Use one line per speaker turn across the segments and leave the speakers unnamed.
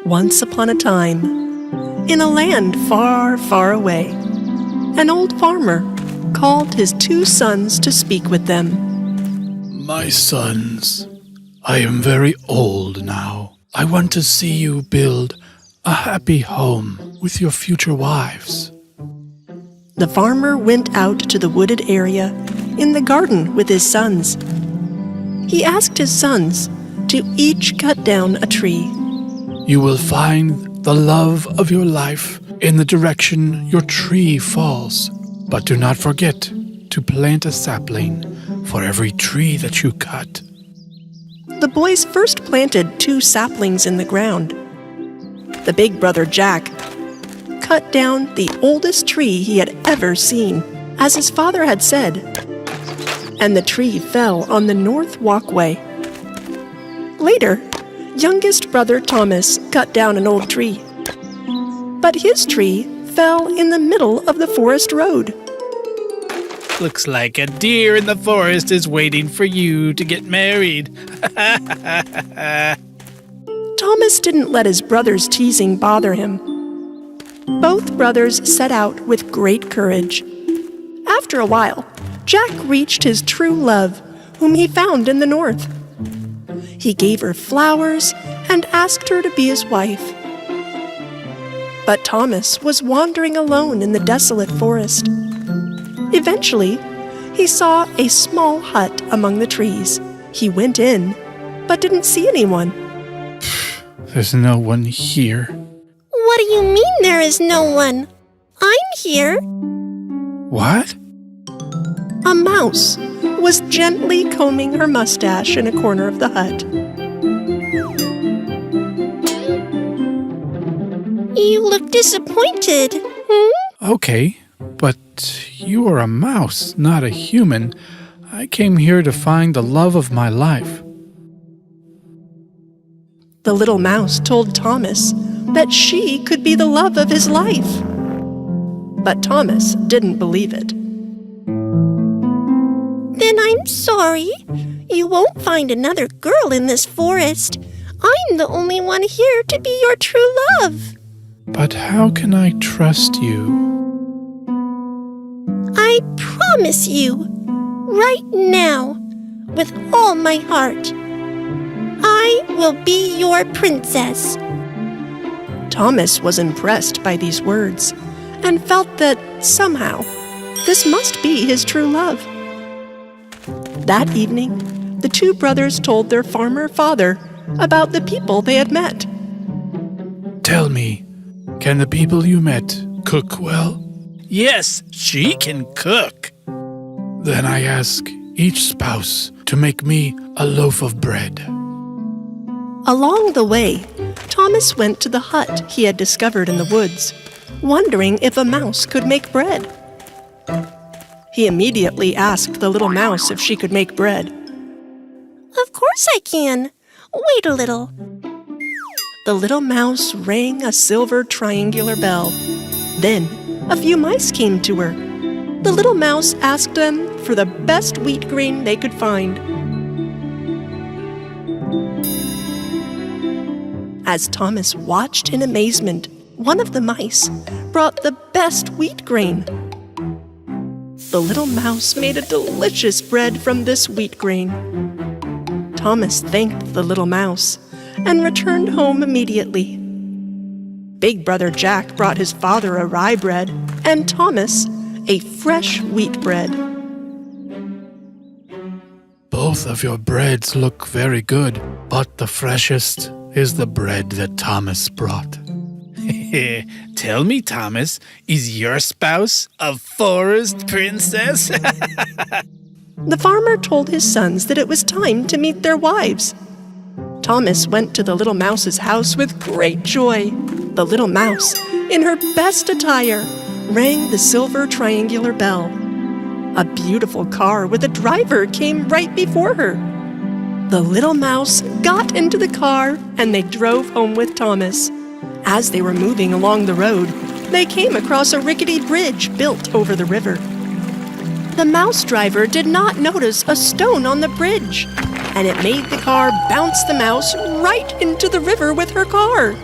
Once upon a time, in a land far, far away, an old farmer called his 2 sons to speak with them.
My sons, I am very old now. I want to see you build a happy home with your future wives.
The farmer went out to the wooded area in the garden with his sons. He asked his sons to each cut down a tree.
You will find the love of your life in the direction your tree falls. But do not forget to plant a sapling for every tree that you cut.
The boys first planted 2 saplings in the ground. The big brother Jack cut down the oldest tree he had ever seen, as his father had said, and the tree fell on the north walkway. Later, youngest brother Thomas cut down an old tree, but his tree fell in the middle of the forest road.
Looks like a deer in the forest is waiting for you to get married.
Thomas didn't let his brother's teasing bother him. Both brothers set out with great courage. After a while, Jack reached his true love, whom he found in the north. He gave her flowers and asked her to be his wife. But Thomas was wandering alone in the desolate forest. Eventually, he saw a small hut among the trees. He went in, but didn't see anyone.
There's no one here.
What do you mean there is no one? I'm here.
What?
A mouse was gently combing her mustache in a corner of the hut.
You look disappointed.
Okay, but you are a mouse, not a human. I came here to find the love of my life.
The little mouse told Thomas that she could be the love of his life. But Thomas didn't believe it.
Then I'm sorry. You won't find another girl in this forest. I'm the only one here to be your true love.
But how can I trust you?
I promise you, right now, with all my heart, I will be your princess.
Thomas was impressed by these words and felt that somehow this must be his true love. That evening, the 2 brothers told their farmer father about the people they had met.
Tell me, can the people you met cook well?
Yes, she can cook.
Then I ask each spouse to make me a loaf of bread.
Along the way, Thomas went to the hut he had discovered in the woods, wondering if a mouse could make bread. He immediately asked the little mouse if she could make bread.
Of course I can. Wait a little.
The little mouse rang a silver triangular bell. Then, a few mice came to her. The little mouse asked them for the best wheat grain they could find. As Thomas watched in amazement, one of the mice brought the best wheat grain. The little mouse made a delicious bread from this wheat grain. Thomas thanked the little mouse and returned home immediately. Big brother Jack brought his father a rye bread and Thomas a fresh wheat bread.
Both of your breads look very good, but the freshest is the bread that Thomas brought.
Tell me, Thomas, is your spouse a forest princess?
The farmer told his sons that it was time to meet their wives. Thomas went to the little mouse's house with great joy. The little mouse, in her best attire, rang the silver triangular bell. A beautiful car with a driver came right before her. The little mouse got into the car and they drove home with Thomas. As they were moving along the road, they came across a rickety bridge built over the river. The mouse driver did not notice a stone on the bridge, and it made the car bounce the mouse right into the river with her car.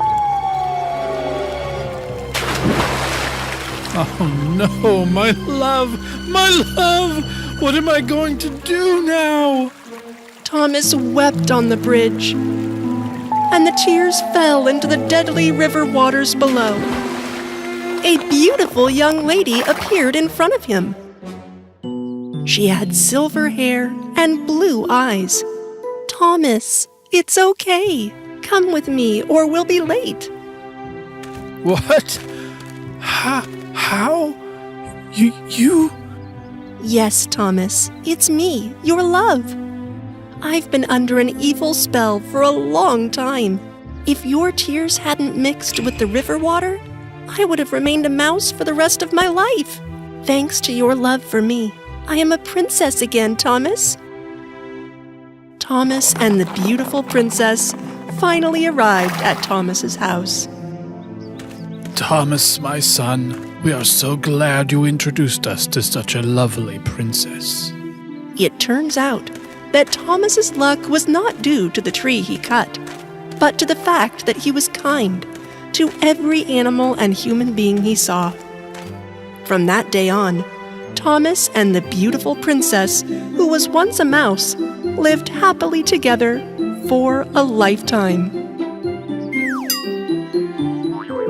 Oh no, my love! My love! What am I going to do now?
Thomas wept on the bridge, and the tears fell into the deadly river waters below. A beautiful young lady appeared in front of him. She had silver hair and blue eyes. "Thomas, it's okay. Come with me or we'll be late."
What? How? You?
"Yes, Thomas, it's me, your love. I've been under an evil spell for a long time. If your tears hadn't mixed with the river water, I would have remained a mouse for the rest of my life. Thanks to your love for me, I am a princess again, Thomas." Thomas and the beautiful princess finally arrived at Thomas's house.
Thomas, my son, we are so glad you introduced us to such a lovely princess.
It turns out that Thomas's luck was not due to the tree he cut, but to the fact that he was kind to every animal and human being he saw. From that day on, Thomas and the beautiful princess, who was once a mouse, lived happily together for a lifetime.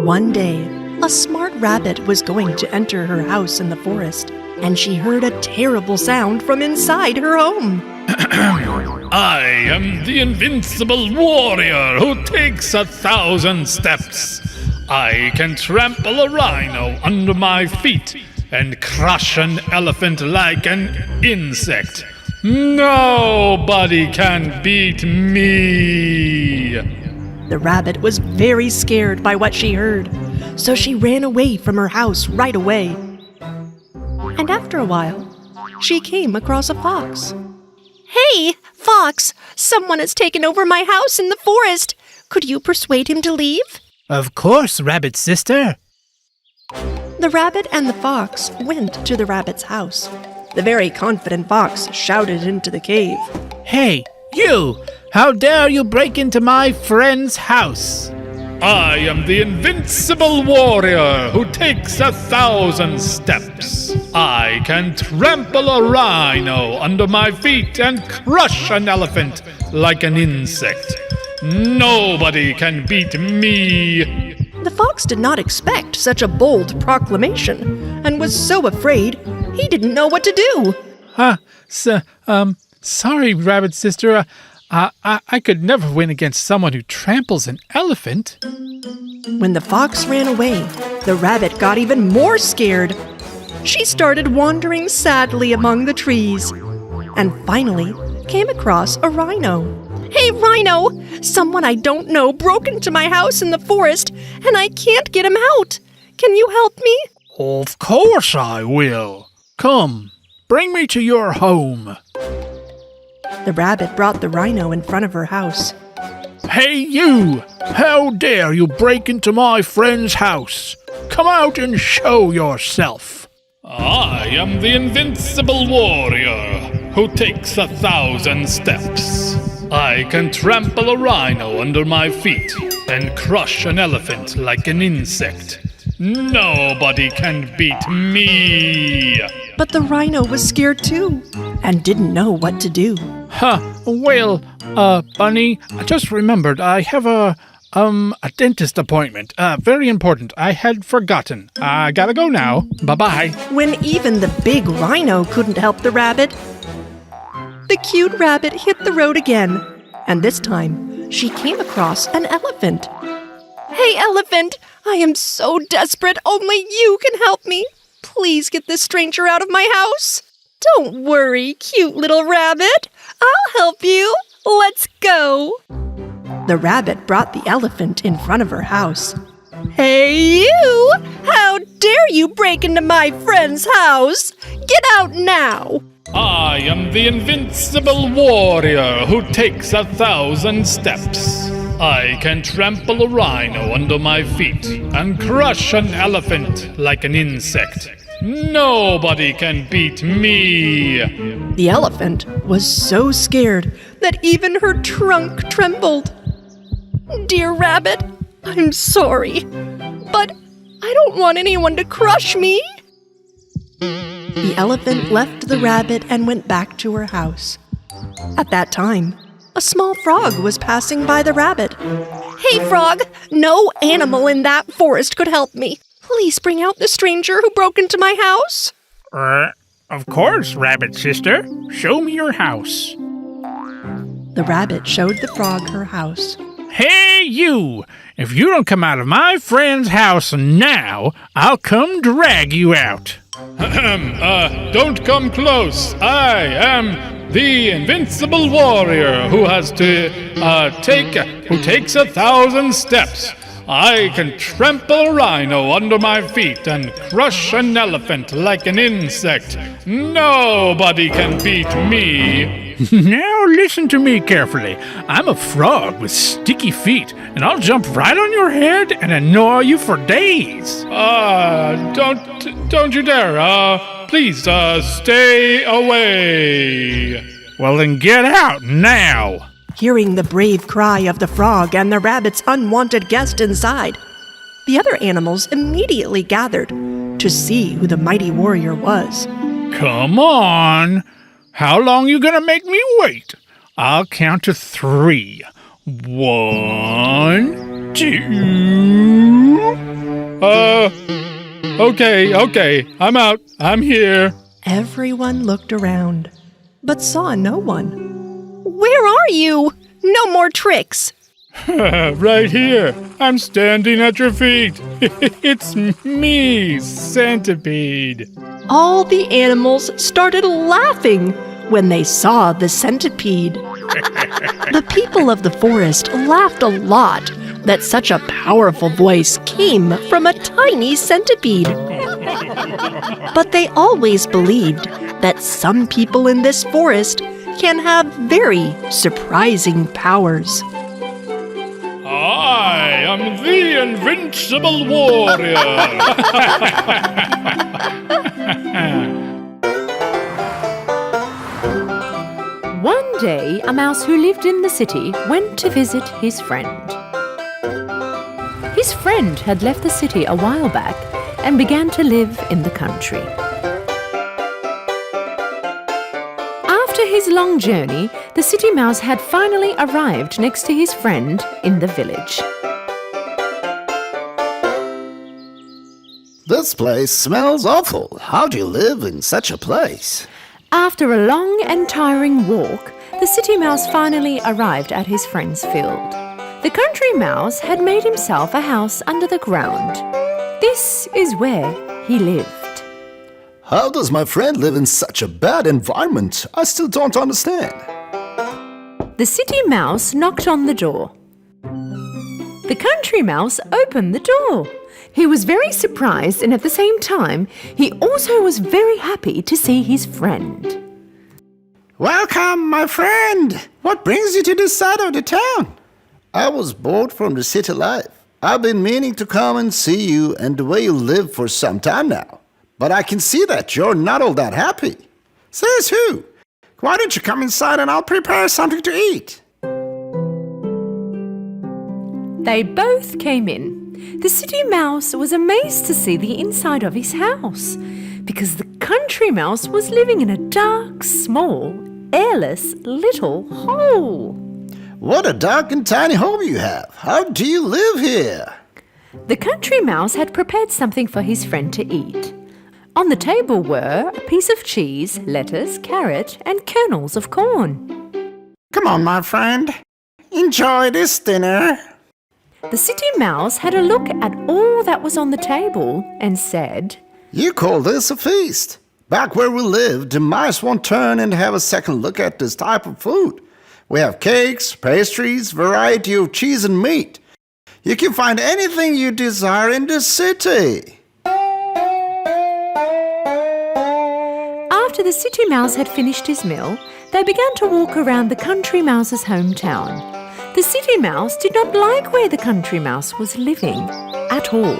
One day, a smart rabbit was going to enter her house in the forest, and she heard a terrible sound from inside her home.
I am the invincible warrior who takes 1,000 steps. I can trample a rhino under my feet and crush an elephant like an insect. Nobody can beat me.
The rabbit was very scared by what she heard, so she ran away from her house right away. And after a while, she came across a fox.
Hey, Fox, someone has taken over my house in the forest. Could you persuade him to leave?
Of course, rabbit sister.
The rabbit and the fox went to the rabbit's house. The very confident fox shouted into the cave.
Hey, you! How dare you break into my friend's house? I am the invincible warrior who takes 1,000 steps. I can trample a rhino under my feet and crush an elephant like an insect. Nobody can beat me.
The fox did not expect such a bold proclamation and was so afraid he didn't know what to do.
Sorry, rabbit sister. I could never win against someone who tramples an elephant.
When the fox ran away, the rabbit got even more scared. She started wandering sadly among the trees and finally came across a rhino.
Hey, Rhino! Someone I don't know broke into my house in the forest, and I can't get him out. Can you help me?
Of course I will. Come, bring me to your home.
The rabbit brought the rhino in front of her house.
Hey you! How dare you break into my friend's house? Come out and show yourself.
I am the invincible warrior who takes 1,000 steps. I can trample a rhino under my feet and crush an elephant like an insect. Nobody can beat me.
But the rhino was scared too and didn't know what to do.
Bunny, I just remembered I have a dentist appointment. Very important. I had forgotten. I gotta go now. Bye-bye.
When even the big rhino couldn't help the rabbit, the cute rabbit hit the road again, and this time she came across an elephant.
Hey, Elephant! I am so desperate, only you can help me. Please get this stranger out of my house. Don't worry, cute little rabbit. I'll help you. Let's go.
The rabbit brought the elephant in front of her house.
Hey, you! How dare you break into my friend's house? Get out now!
I am the invincible warrior who takes 1,000 steps. I can trample a rhino under my feet and crush an elephant like an insect. Nobody can beat me.
The elephant was so scared that even her trunk trembled.
Dear rabbit, I'm sorry, but I don't want anyone to crush me.
The elephant left the rabbit and went back to her house. At that time, a small frog was passing by the rabbit.
Hey, Frog, no animal in that forest could help me. Please bring out the stranger who broke into my house.
Of course, Rabbit Sister. Show me your house.
The rabbit showed the frog her house.
Hey, you! If you don't come out of my friend's house now, I'll come drag you out. Don't come close. I am the invincible warrior who takes 1,000 steps. I can trample a rhino under my feet and crush an elephant like an insect. Nobody can beat me. Now listen to me carefully. I'm a frog with sticky feet, and I'll jump right on your head and annoy you for days. Don't you dare. Please, stay away. Well, then get out now.
Hearing the brave cry of the frog and the rabbit's unwanted guest inside, the other animals immediately gathered to see who the mighty warrior was.
Come on. How long you gonna make me wait? I'll count to 3. 1, 2... Okay. I'm out. I'm here.
Everyone looked around, but saw no one.
Where are you? No more tricks.
Right here. I'm standing at your feet. It's me, Centipede.
All the animals started laughing when they saw the centipede. The people of the forest laughed a lot that such a powerful voice came from a tiny centipede. But they always believed that some people in this forest can have very surprising powers.
I am the invincible warrior.
One day, a mouse who lived in the city went to visit his friend. His friend had left the city a while back and began to live in the country. After his long journey, the city mouse had finally arrived next to his friend in the village.
This place smells awful. How do you live in such a place?
After a long and tiring walk, the city mouse finally arrived at his friend's field. The country mouse had made himself a house under the ground. This is where he lived.
How does my friend live in such a bad environment? I still don't understand.
The city mouse knocked on the door. The country mouse opened the door. He was very surprised, and at the same time, he also was very happy to see his friend.
Welcome, my friend. What brings you to this side of the town? I was bored from the city life. I've been meaning to come and see you and the way you live for some time now. But I can see that you're not all that happy. Says who? Why don't you come inside and I'll prepare something to eat?
They both came in. The city mouse was amazed to see the inside of his house, because the country mouse was living in a dark, small, airless little hole.
What a dark and tiny home you have. How do you live here?
The country mouse had prepared something for his friend to eat. On the table were a piece of cheese, lettuce, carrot, and kernels of corn.
Come on, my friend. Enjoy this dinner.
The city mouse had a look at all that was on the table and said,
You call this a feast? Back where we live, the mice won't turn and have a second look at this type of food. We have cakes, pastries, variety of cheese and meat. You can find anything you desire in the city.
After the city mouse had finished his meal, they began to walk around the country mouse's hometown. The city mouse did not like where the country mouse was living at all.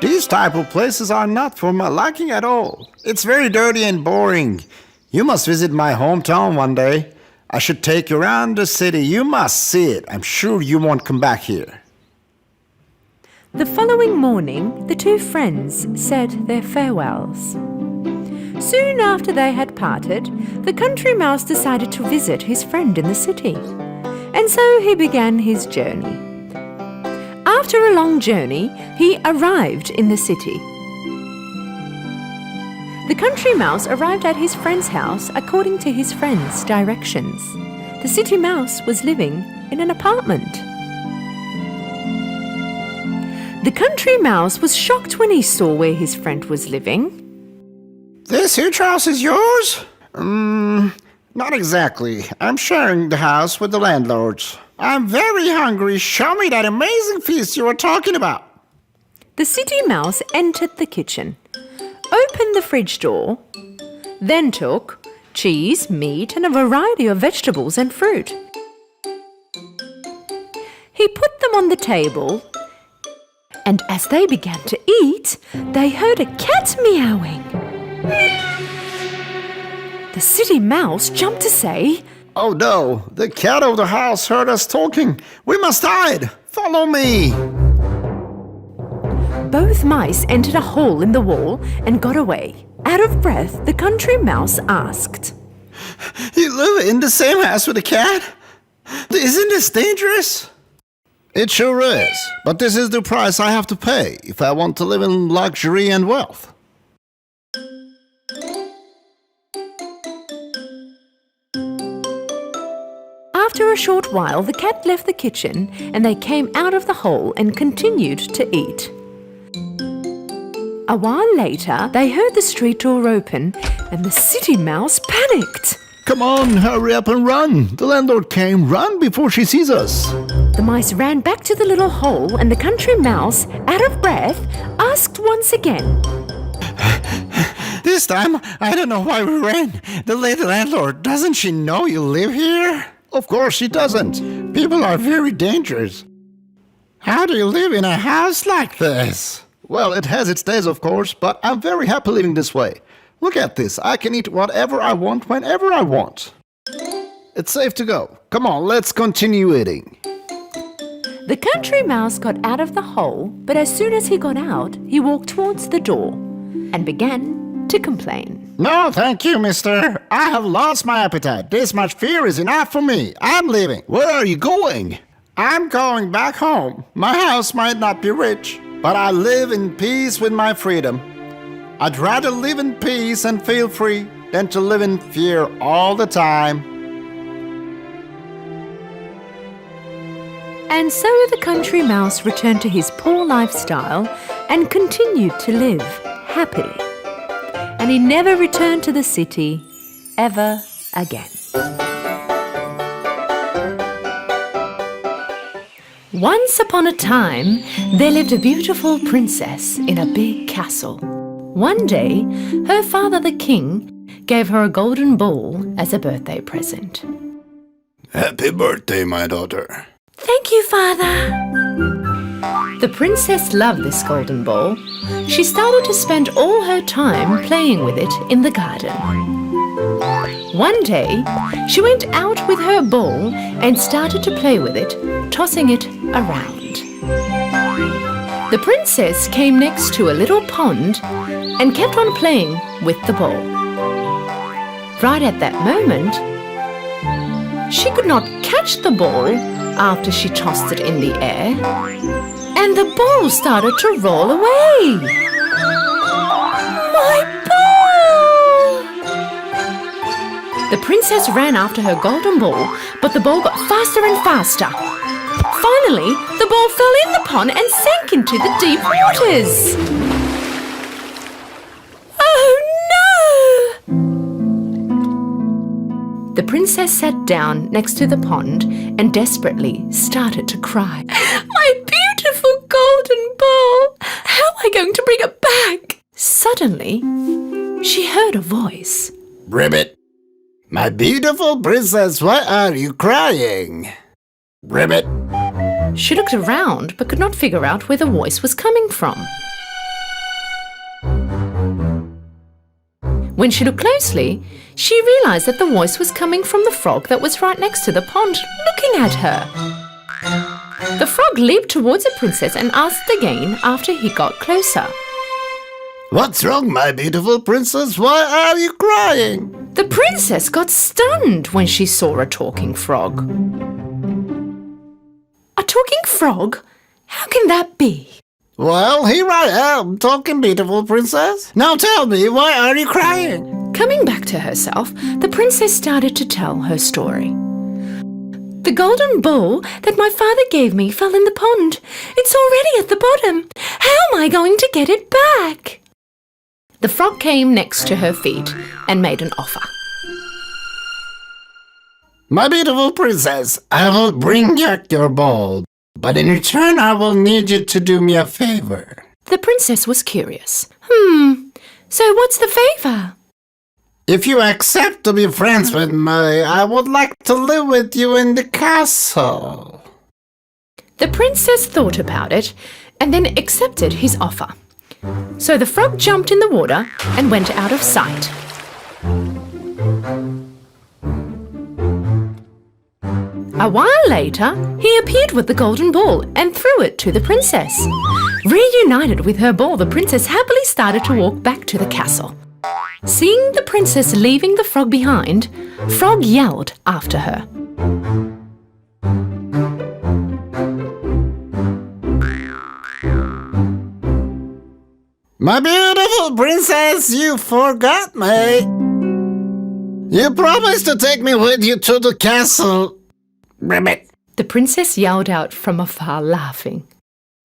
These type of places are not for my liking at all. It's very dirty and boring. You must visit my hometown one day. I should take you around the city. You must see it. I'm sure you won't come back here.
The following morning, the two friends said their farewells. Soon after they had parted, the country mouse decided to visit his friend in the city, and so he began his journey. After a long journey, he arrived in the city. The country mouse arrived at his friend's house according to his friend's directions. The city mouse was living in an apartment. The country mouse was shocked when he saw where his friend was living.
This huge house is yours? Not exactly. I'm sharing the house with the landlords. I'm very hungry. Show me that amazing feast you were talking about.
The city mouse entered the kitchen, opened the fridge door, then took cheese, meat, and a variety of vegetables and fruit. He put them on the table, and as they began to eat, they heard a cat meowing. The city mouse jumped to say,
Oh no, the cat of the house heard us talking. We must hide. Follow me.
Both mice entered a hole in the wall and got away. Out of breath, the country mouse asked,
You live in the same house with a cat? Isn't this dangerous? It sure is, but this is the price I have to pay if I want to live in luxury and wealth.
After a short while, the cat left the kitchen and they came out of the hole and continued to eat. A while later, they heard the street door open and the city mouse panicked.
Come on, hurry up and run. The landlord came. Run before she sees us.
The mice ran back to the little hole and the country mouse, out of breath, asked once again.
This time, I don't know why we ran. The lady landlord, doesn't she know you live here? Of course she doesn't. People are very dangerous. How do you live in a house like this? Well, it has its days, of course, but I'm very happy living this way. Look at this. I can eat whatever I want whenever I want. It's safe to go. Come on, let's continue eating.
The country mouse got out of the hole, but as soon as he got out, he walked towards the door and began to complain.
No, thank you, mister. I have lost my appetite. This much fear is enough for me. I'm leaving. Where are you going? I'm going back home. My house might not be rich, but I live in peace with my freedom. I'd rather live in peace and feel free than to live in fear all the time.
And so the country mouse returned to his poor lifestyle and continued to live happily. And he never returned to the city ever again. Once upon a time, there lived a beautiful princess in a big castle. One day, her father the king gave her a golden ball as a birthday present.
Happy birthday, my daughter.
Thank you, Father. The princess loved this golden ball. She started to spend all her time playing with it in the garden. One day, she went out with her ball and started to play with it, tossing it around. The princess came next to a little pond and kept on playing with the ball. Right at that moment, she could not catch the ball after she tossed it in the air, and the ball started to roll away. My ball! The princess ran after her golden ball, but the ball got faster and faster. Finally, the ball fell in the pond and sank into the deep waters. Oh no! The princess sat down next to the pond and desperately started to cry. My beautiful golden ball! How am I going to bring it back? Suddenly, she heard a voice.
Ribbit, my beautiful princess, why are you crying? Ribbit.
She looked around but could not figure out where the voice was coming from. When she looked closely, she realized that the voice was coming from the frog that was right next to the pond, looking at her. The frog leaped towards the princess and asked again after he got closer.
What's wrong, my beautiful princess? Why are you crying?
The princess got stunned when she saw a talking frog. A talking frog? How can that be?
Well, here I am, talking, beautiful princess. Now tell me, why are you crying?
Coming back to herself, the princess started to tell her story. The golden ball that my father gave me fell in the pond. It's already at the bottom. How am I going to get it back? The frog came next to her feet and made an offer.
My beautiful princess, I will bring back your ball, but in return I will need you to do me a favor.
The princess was curious. So what's the favor?
If you accept to be friends with me, I would like to live with you in the castle.
The princess thought about it and then accepted his offer. So the frog jumped in the water and went out of sight. A while later, he appeared with the golden ball and threw it to the princess. Reunited with her ball, the princess happily started to walk back to the castle. Seeing the princess leaving the frog behind, Frog yelled after her.
My beautiful princess, you forgot me. You promised to take me with you to the castle. Ribbit.
The princess yelled out from afar, laughing.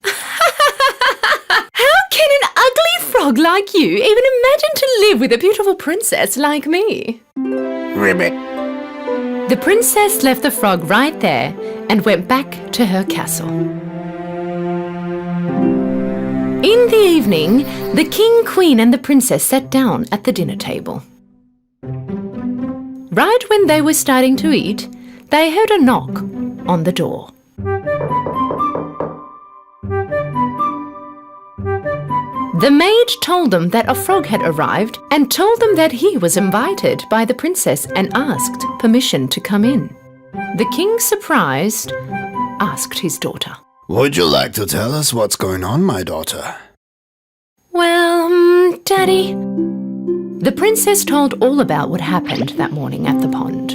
How can an ugly frog like you even imagine to live with a beautiful princess like me?
Ribbit.
The princess left the frog right there and went back to her castle. In the evening, the king, queen and the princess sat down at the dinner table. Right when they were starting to eat, they heard a knock on the door. The maid told them that a frog had arrived and told them that he was invited by the princess and asked permission to come in. The king, surprised, asked his daughter.
Would you like to tell us what's going on, my daughter?
Well, Daddy, the princess told all about what happened that morning at the pond.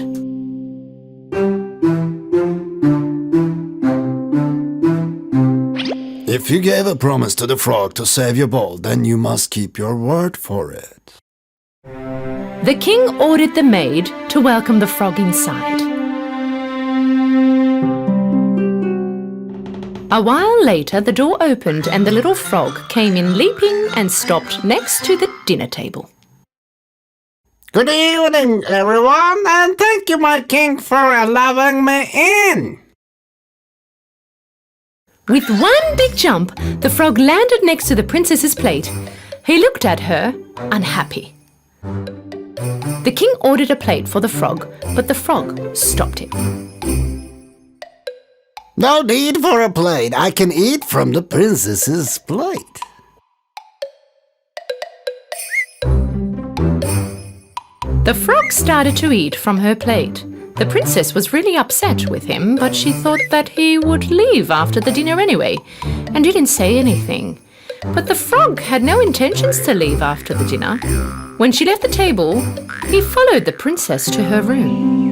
If you gave a promise to the frog to save your ball, then you must keep your word for it.
The king ordered the maid to welcome the frog inside. A while later, the door opened and the little frog came in leaping and stopped next to the dinner table.
Good evening, everyone, and thank you, my king, for allowing me in.
With one big jump, the frog landed next to the princess's plate. He looked at her, unhappy. The king ordered a plate for the frog, but the frog stopped it.
No need for a plate. I can eat from the princess's plate.
The frog started to eat from her plate. The princess was really upset with him, but she thought that he would leave after the dinner anyway, and didn't say anything. But the frog had no intentions to leave after the dinner. When she left the table, he followed the princess to her room.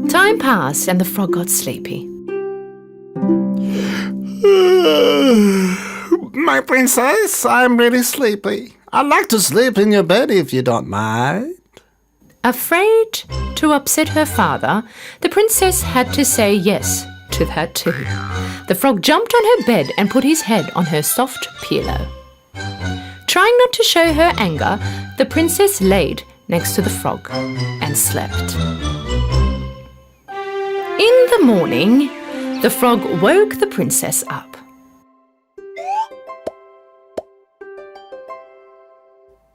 Time passed and the frog got sleepy.
My princess, I'm really sleepy. I'd like to sleep in your bed if you don't mind.
Afraid to upset her father, the princess had to say yes to that too. The frog jumped on her bed and put his head on her soft pillow. Trying not to show her anger, the princess laid next to the frog and slept. In the morning, the frog woke the princess up.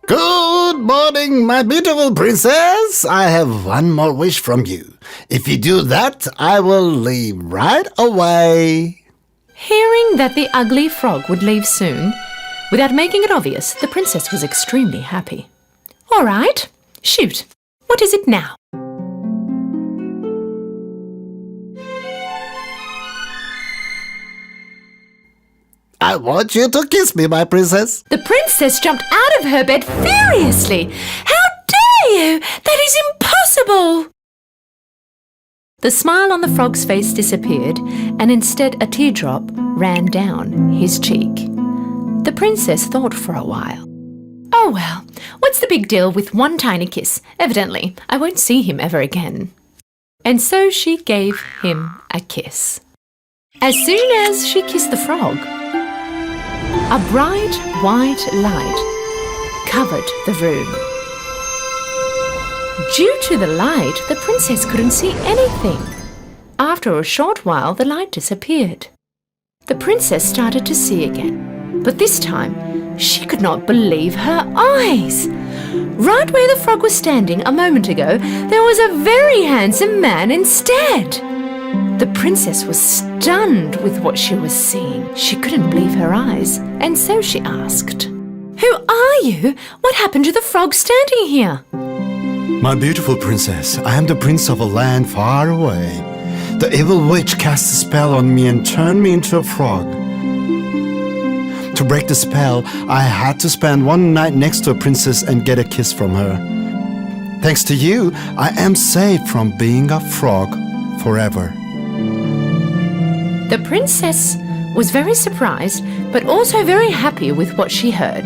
Good morning, my beautiful princess. I have one more wish from you. If you do that, I will leave right away.
Hearing that the ugly frog would leave soon, without making it obvious, the princess was extremely happy. All right, shoot. What is it now?
I want you to kiss me, my princess.
The princess jumped out of her bed furiously. How dare you? That is impossible! The smile on the frog's face disappeared, and instead a teardrop ran down his cheek. The princess thought for a while. Oh well, what's the big deal with one tiny kiss? Evidently, I won't see him ever again. And so she gave him a kiss. As soon as she kissed the frog, a bright white light covered the room. Due to the light, the princess couldn't see anything. After a short while, the light disappeared. The princess started to see again, but this time she could not believe her eyes. Right where the frog was standing a moment ago, there was a very handsome man instead. The princess was stunned with what she was seeing. She couldn't believe her eyes, and so she asked, "Who are you? What happened to the frog standing here?"
My beautiful princess, I am the prince of a land far away. The evil witch cast a spell on me and turned me into a frog. To break the spell, I had to spend one night next to a princess and get a kiss from her. Thanks to you, I am safe from being a frog forever.
The princess was very surprised, but also very happy with what she heard.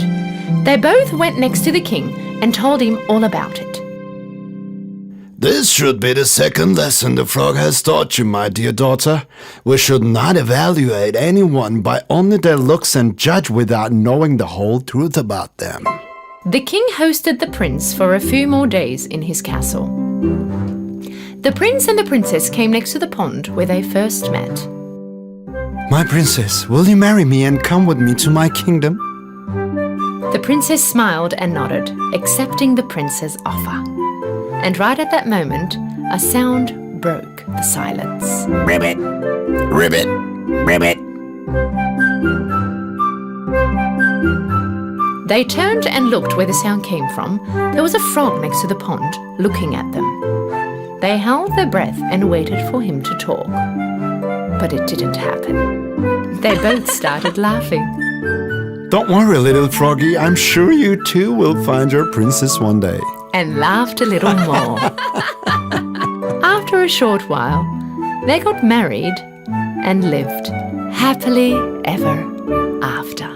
They both went next to the king and told him all about it.
This should be the second lesson the frog has taught you, my dear daughter. We should not evaluate anyone by only their looks and judge without knowing the whole truth about them.
The king hosted the prince for a few more days in his castle. The prince and the princess came next to the pond where they first met.
My princess, will you marry me and come with me to my kingdom?
The princess smiled and nodded, accepting the prince's offer. And right at that moment, a sound broke the silence.
Ribbit, ribbit, ribbit.
They turned and looked where the sound came from. There was a frog next to the pond, looking at them. They held their breath and waited for him to talk. But it didn't happen. They both started laughing.
Don't worry, little froggy. I'm sure you too will find your princess one day.
And laughed a little more. After a short while, they got married and lived happily ever after.